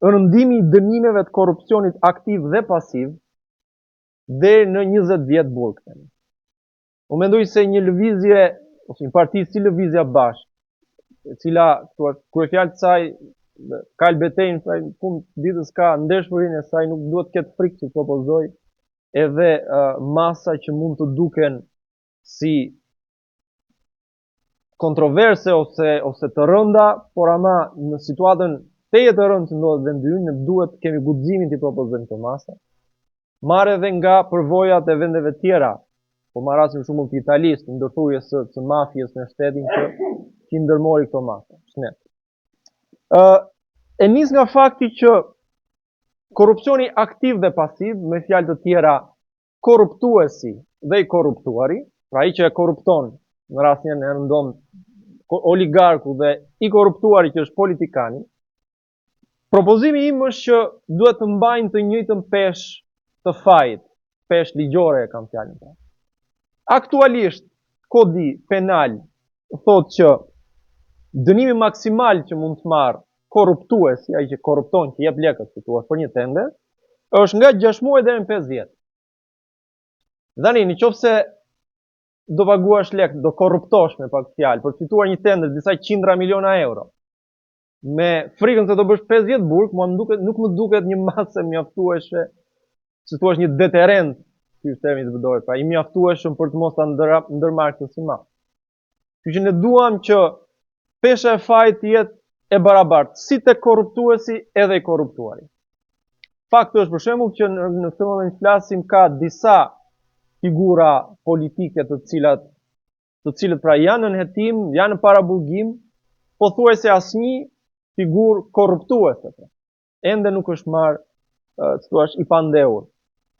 rëndimi i dënimeve të korrupsionit aktiv dhe pasiv deri në 20 vjet burg. Unë mendoj se një lëvizje ose një parti si Lëvizja Bashkë, e cila kur e fjalë të saj ka betejnë, në fund ditës ka ndershmërinë e saj, nuk duhet të ketë frikë që propozoj edhe masa që mund të duken si kontroverse ose të rënda, por ama në situatën teje të rëndë që ndodhet vendi ynë, ne duhet të kemi guximin të propozojmë këto masa. Marrë edhe nga përvojat e vendeve tjera, po marrasim shumë të Italisë, të ndërthurjes së mafjes në shtetin që ndërmori këto masa. E nis nga fakti që korrupsioni aktiv dhe pasiv, me fjalë të tjera, korruptuesi dhe i korruptuari, pra ai që e korrupton, në rastin e rëndom oligarku dhe i korruptuari që është politikani, propozimi im është që duhet të mbajnë të njëjtën peshë të fajit, peshë ligjore e kam fjalën. Aktualisht, kodi penal thotë që dënimi maksimal që mund të marrë korruptuesi, ai që korrupton, që jep lekët, si thua, për një tender, është nga 6 muaj deri në 5 vjet. Tani, nëse do paguash lek, do korruptosh me pak fjalë, për të fituar një tender disa qindra miliona euro, me frikën se do bësh 5 vjet burg, nuk më duket një masë mjaftueshme, si thua, një deterrent, ky është termi të përdoret, pra i mjaftueshëm për të mos ta ndërmarrë këtë si madh. Kështu që ne duam që pesha e fajit të jetë e barabartë, si tek korruptuesi edhe i korruptuari. Fakti është për shembull që në këtë moment flasim ka disa figura politike të cilët pra janë në hetim, janë në paraburgim, pothuajse asnjë figurë korruptuese ende nuk është marrë, i pandehur.